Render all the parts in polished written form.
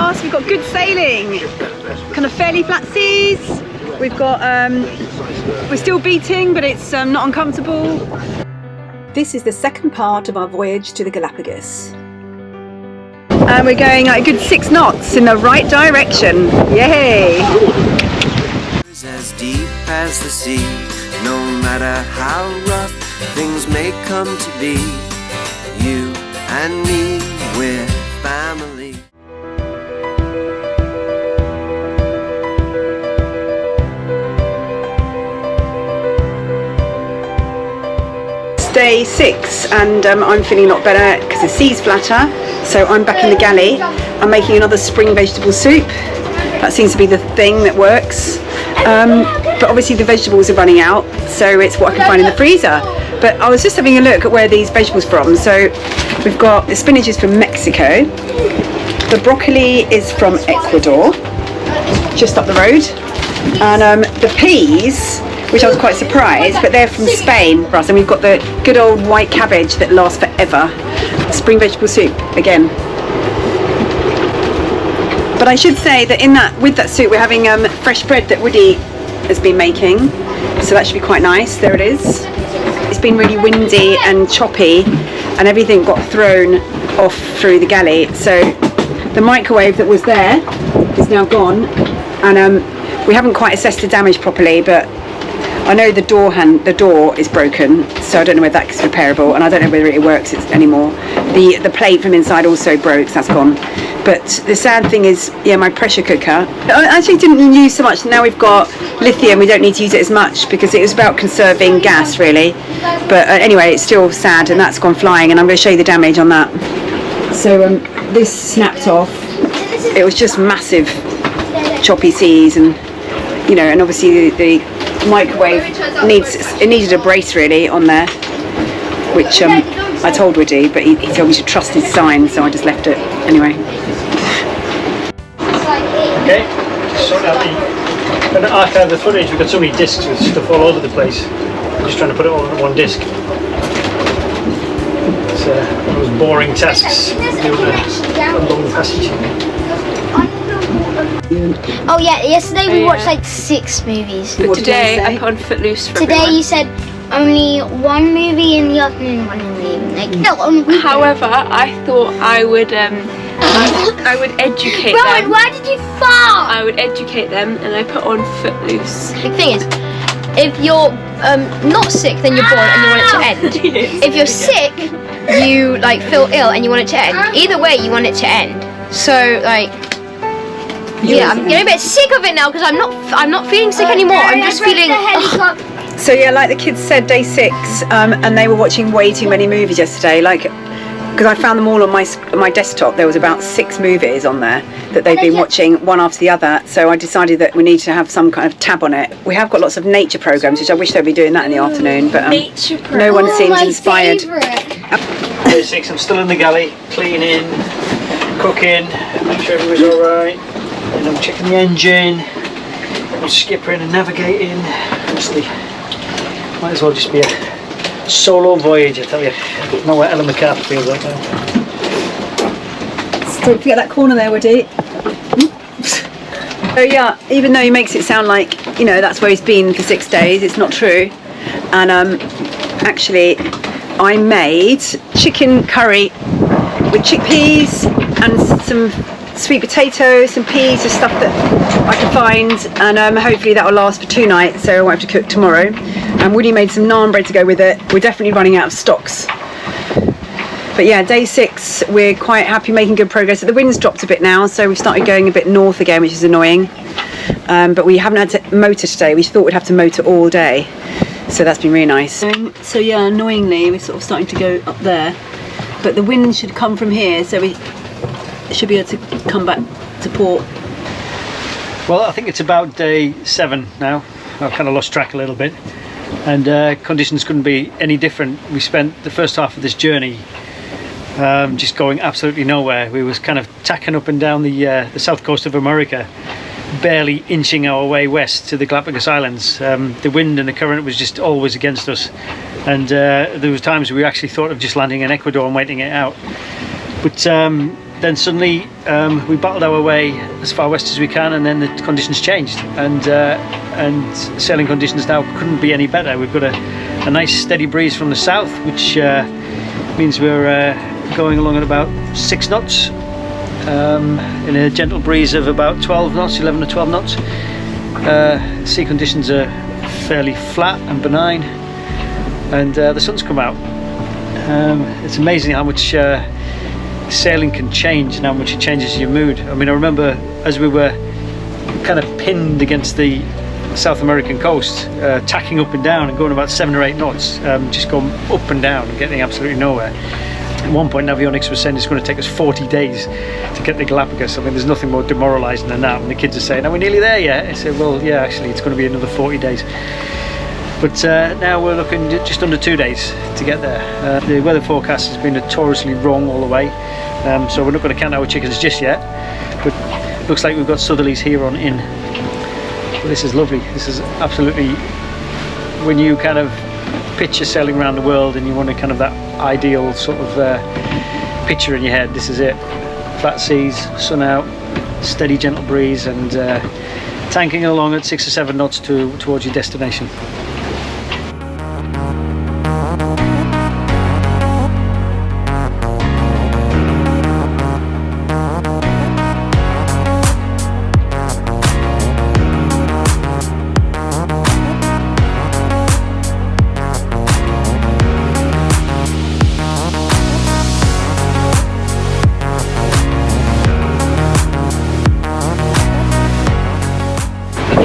fast. We've got good sailing, kind of fairly flat seas. We've got, we're still beating, but it's not uncomfortable. This is the second part of our voyage to the Galapagos. And we're going like a good 6 knots in the right direction. Yay! As deep as the sea, no matter how rough things may come to be, you and me, we're family. Day 6 and I'm feeling a lot better because the sea's flatter, so I'm back in the galley. I'm making another spring vegetable soup. That seems to be the thing that works, but obviously the vegetables are running out, so it's what I can find in the freezer. But I was just having a look at where these vegetables are from. So we've got the spinach is from Mexico, the broccoli is from Ecuador, just up the road, and the peas, which I was quite surprised, but they're from Spain for us. And we've got the good old white cabbage that lasts forever. Spring vegetable soup again. But I should say that with that soup we're having fresh bread that Woody has been making, so that should be quite nice. There it is. It's been really windy and choppy, and everything got thrown off through the galley. So the microwave that was there is now gone, and we haven't quite assessed the damage properly, but I know the door is broken, so I don't know whether that's repairable, and I don't know whether it works anymore. The plate from inside also broke, so that's gone. But the sad thing is, yeah, my pressure cooker, I actually didn't use so much. Now we've got lithium, we don't need to use it as much because it was about conserving gas really. But anyway, it's still sad, and that's gone flying, and I'm going to show you the damage on that. So this snapped off. It was just massive choppy seas, and you know, and obviously the microwave needed a brace really on there, which I told Woody, but he told me to trust his sign, so I just left it anyway. Okay, sort out the archive the footage. We've got so many discs with stuff all over the place. I'm just trying to put it all on one disc. It's one of those boring tasks, doing a long passage. Oh yeah, yesterday we watched like 6 movies. But today I put on Footloose for Today everyone. you said only 1 movie in the afternoon, 1 in the evening. Like, no, on weekend. However, I thought I would educate Rowan, them. why did you fall? I would educate them, and I put on Footloose. The thing is, if you're not sick, then you're bored and you want it to end. If you're sick, you like feel ill and you want it to end. Either way, you want it to end. So like, yeah, I'm getting a bit sick of it now because I'm not feeling sick anymore. I'm just feeling. So yeah, like the kids said, day 6, and they were watching way too many movies yesterday. Like, because I found them all on my desktop. There was about 6 movies on there that they've been watching one after the other. So I decided that we need to have some kind of tab on it. We have got lots of nature programs, which I wish they'd be doing that in the afternoon, but no one seems inspired. Day 6, I'm still in the galley, cleaning, cooking, make sure everything's alright. And I'm checking the engine, I'm skippering and navigating. Honestly, might as well just be a solo voyage, I tell you. I don't know what Ellen McCarthy feels like now. Don't forget that corner there, Woody. So yeah, even though he makes it sound like, you know, that's where he's been for 6 days, it's not true. And actually, I made chicken curry with chickpeas and some sweet potatoes, some peas, the stuff that I can find, and hopefully that will last for 2 nights, so I won't have to cook tomorrow. And Woody made some naan bread to go with it. We're definitely running out of stocks. But yeah, day 6, we're quite happy, making good progress. The wind's dropped a bit now, so we've started going a bit north again, which is annoying. But we haven't had to motor today. We thought we'd have to motor all day, so that's been really nice. So yeah, annoyingly, we're sort of starting to go up there, but the wind should come from here, so we should be able to come back to port. Well, I think it's about day 7 now. I've kind of lost track a little bit, and conditions couldn't be any different. We spent the first half of this journey just going absolutely nowhere. We was kind of tacking up and down the south coast of America, barely inching our way west to the Galapagos Islands. The wind and the current was just always against us, and there was times we actually thought of just landing in Ecuador and waiting it out. But then suddenly we battled our way as far west as we can, and then the conditions changed, and sailing conditions now couldn't be any better. We've got a nice steady breeze from the south, which means we're going along at about 6 knots in a gentle breeze of about 12 knots, 11 or 12 knots. Sea conditions are fairly flat and benign, and the sun's come out. It's amazing how much sailing can change and how much it changes your mood. I mean, I remember as we were kind of pinned against the South American coast, tacking up and down and going about 7 or 8 knots, just going up and down and getting absolutely nowhere. At one point Navionics was saying it's going to take us 40 days to get to Galapagos. I mean, there's nothing more demoralising than that. And the kids are saying, are we nearly there yet? I said, well, yeah, actually it's going to be another 40 days. But now we're looking just under 2 days to get there. The weather forecast has been notoriously wrong all the way, so we're not going to count our chickens just yet. But looks like we've got southerlies here on in. But this is lovely. This is absolutely, when you kind of picture sailing around the world and you want a kind of that ideal sort of picture in your head, this is it. Flat seas, sun out, steady gentle breeze, and tanking along at 6 or 7 knots towards your destination.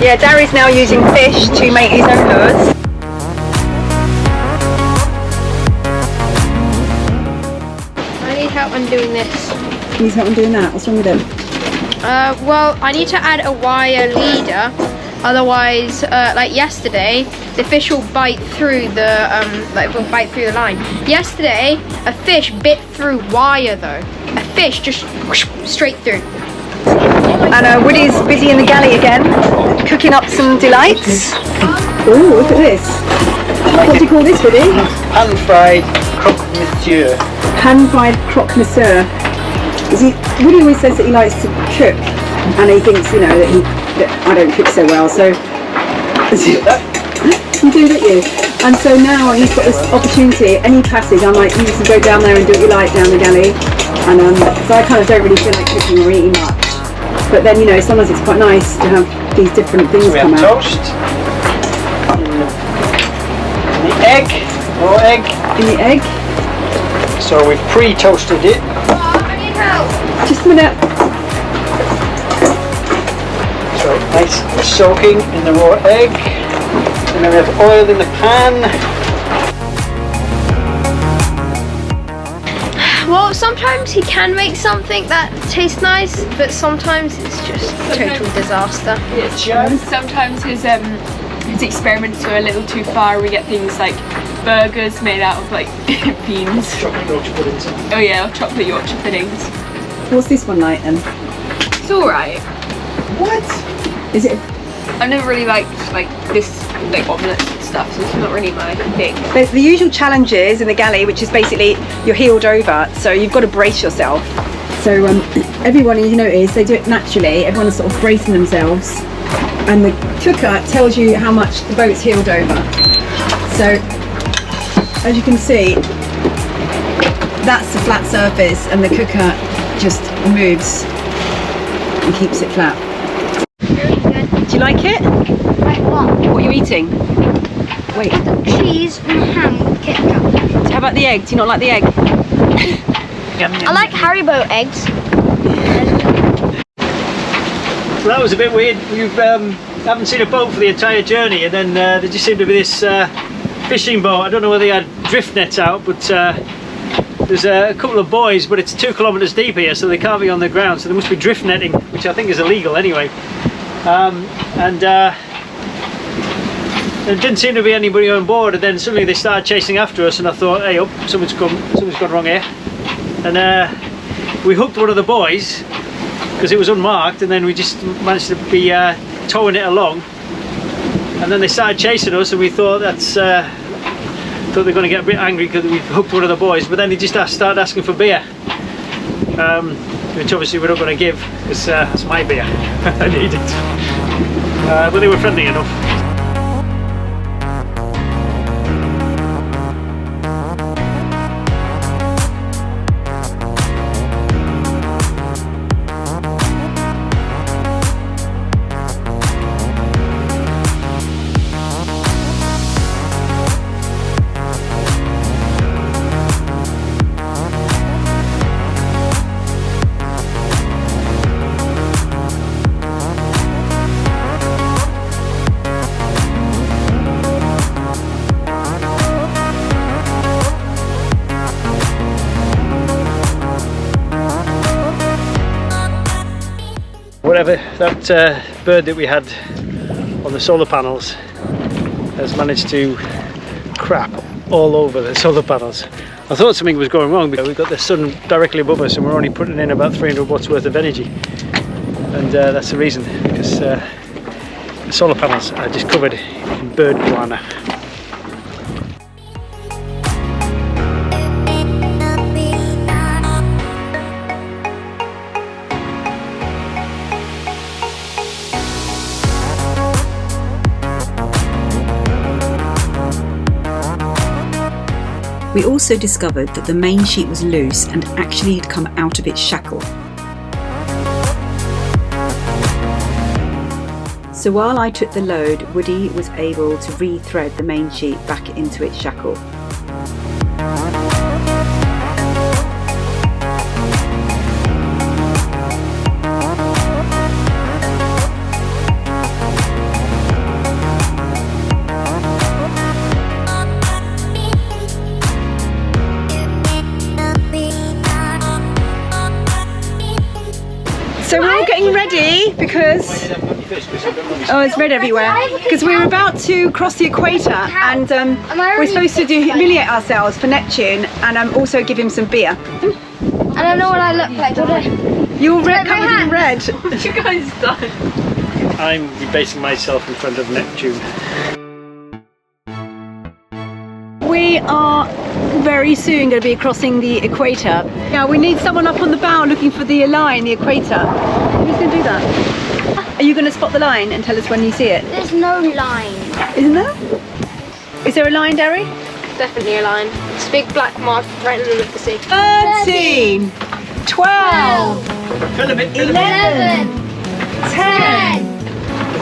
Yeah, Darry's now using fish to make his own lures. I need help on doing this. He's helping doing that. What's wrong with him? Well, I need to add a wire leader. Otherwise, like yesterday, the fish will bite through the line. Yesterday, a fish bit through wire though. A fish just straight through. And Woody's busy in the galley again, cooking up some delights. Oh, look at this. What do you call this, Woody? Pan-fried croque monsieur. Pan-fried croque monsieur. Woody always says that he likes to cook, and he thinks, you know, that I don't cook so well, so... You do, don't you? And so now he's got this opportunity, any passage, I'm like, you can go down there and do what you like down the galley. And so I kind of don't really feel like cooking or eating much. But then, you know, sometimes it's quite nice to have these different things we come have out. toast, the egg, raw egg. In the egg. So we've pre-toasted it. I need help. Just a minute. So nice soaking in the raw egg. And then we have oil in the pan. Well, sometimes he can make something that tastes nice, but sometimes it's just a total disaster. Sometimes his experiments go a little too far. We get things like burgers made out of like beans. Chocolate Yorkshire puddings. Oh yeah, or chocolate Yorkshire puddings. What's this one like then? It's alright. What? Is it? I've never really liked like this like omelettes and stuff, so it's not really my thing. There's the usual challenges in the galley, which is basically you're heeled over, so you've got to brace yourself. So everyone, you notice, they do it naturally. Everyone's sort of bracing themselves, and the cooker tells you how much the boat's heeled over. So as you can see, that's the flat surface, and the cooker just moves and keeps it flat. Do you like it? Like what? What are you eating? Wait. Cheese and ham with ketchup. How about the egg? Do you not like the egg? I like Haribo eggs. Well, that was a bit weird. We haven't seen a boat for the entire journey, and then there just seemed to be this fishing boat. I don't know whether they had drift nets out, but there's a couple of buoys, but it's 2 kilometres deep here, so they can't be on the ground, so there must be drift netting, which I think is illegal anyway. There didn't seem to be anybody on board, and then suddenly they started chasing after us, and I thought, hey up, something's gone wrong here. And we hooked one of the buoys because it was unmarked, and then we just managed to be towing it along, and then they started chasing us, and we thought thought they were going to get a bit angry because we hooked one of the buoys, but then they just started asking for beer. which obviously we're not going to give because that's my beer. I need it. But they were friendly enough. Whatever that bird that we had on the solar panels has managed to crap all over the solar panels. I thought something was going wrong because we've got the sun directly above us and we're only putting in about 300 watts worth of energy, and that's the reason, because the solar panels are just covered in bird guano. We also discovered that the main sheet was loose and actually had come out of its shackle. So while I took the load, Woody was able to re-thread the main sheet back into its shackle. So we're all getting ready because it's red everywhere, because we're about to cross the equator, and we're supposed to humiliate ourselves for Neptune and also give him some beer. I don't know what I look like, do I? You're covered in red. You guys done? I'm debasing myself in front of Neptune. We are very soon going to be crossing the equator. Yeah, we need someone up on the bow looking for the line, the equator. Who's going to do that? Are you going to spot the line and tell us when you see it? There's no line. Isn't there? Is there a line, Derry? Definitely a line. It's a big black mark right in the middle of the sea. 13, 12, 11, 10,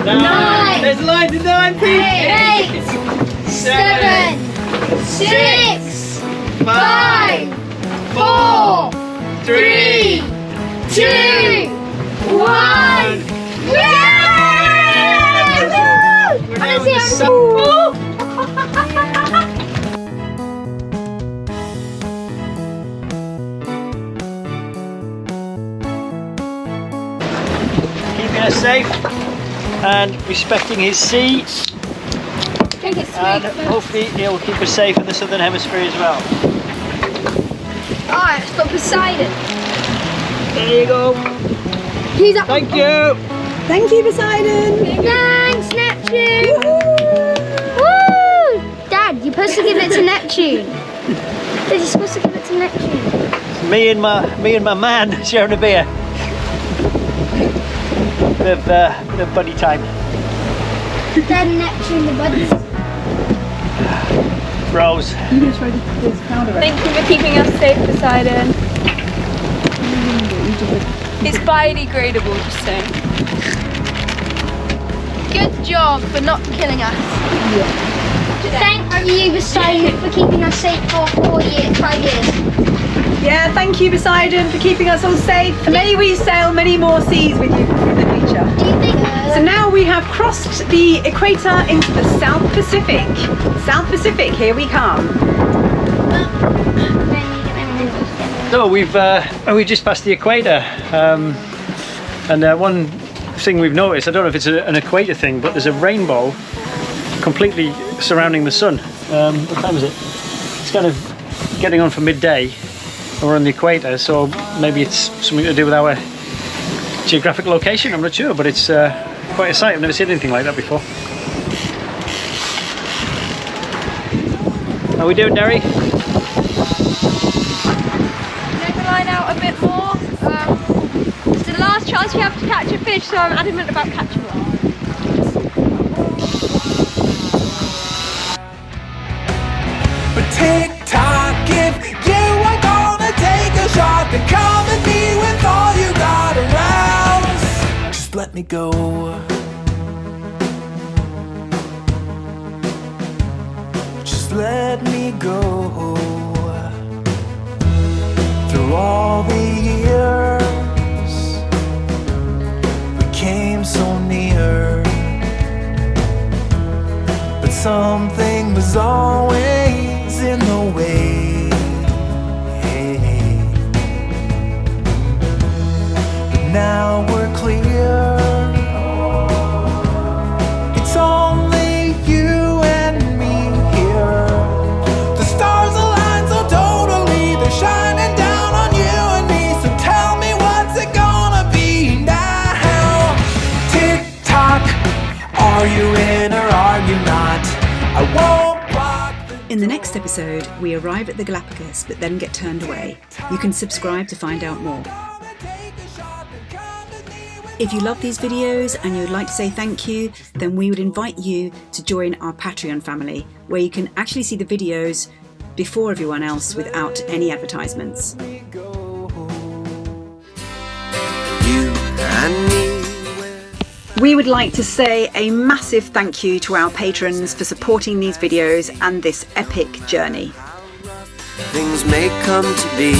9. There's a line, there's a line, 8, 7, 6, 5, 4, 3, 2, 1. Keeping us safe and respecting his sea, and hopefully he'll keep us safe in the southern hemisphere as well. Alright, let's go Poseidon. There you go. He's up. Thank you. Thank you, Poseidon. Thanks, Neptune. Woo! Dad, you're supposed to give it to Neptune. Dad, you're supposed to give it to Neptune. Me and my man sharing a beer. Bit of buddy time. Dad and Neptune, the buddies. Bros. You're going to try this powder. Thank you for keeping us safe, Poseidon. It's biodegradable, just saying. Good job for not killing us. Thank you, Poseidon, for keeping us safe for 5 years. Yeah, thank you, Poseidon, for keeping us all safe. May we sail many more seas with you in the future. Do you think? So now we have crossed the equator into the South Pacific. South Pacific, here we come. So we've just passed the equator, and one thing we've noticed, I don't know if it's an equator thing, but there's a rainbow completely surrounding the sun. What time is it? It's kind of getting on for midday. We're on the equator, so maybe it's something to do with our geographic location. I'm not sure, but it's quite a sight. I've never seen anything like that before. How are we doing, Derry? Neck the line out a bit more. catch a fish, so I'm adamant about catching one. But tick-tock, if you are gonna take a shot, then come at me with all you got around. Just let me go. Just let me go. Through all the years, we came so near, but something was always in the way. But now we're clear. It's only you and me here. The stars align so totally, they're shining down on you and me. So tell me, what's it gonna be now? Tick tock, are you in or are you not? I won't block the In the next episode, we arrive at the Galapagos but then get turned away. You can subscribe to find out more. If you love these videos and you would like to say thank you, then we would invite you to join our Patreon family, where you can actually see the videos before everyone else without any advertisements. You and me. We would like to say a massive thank you to our patrons for supporting these videos and this epic journey. Things may come to be.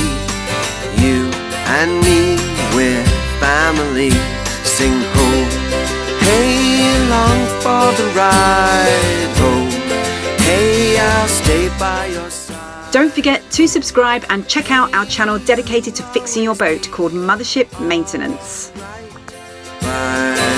You and me, we're family. Sing ho, hey, along for the ride. Ho, hey, I'll stay by your side. Don't forget to subscribe and check out our channel dedicated to fixing your boat called Mothership Maintenance. Bye.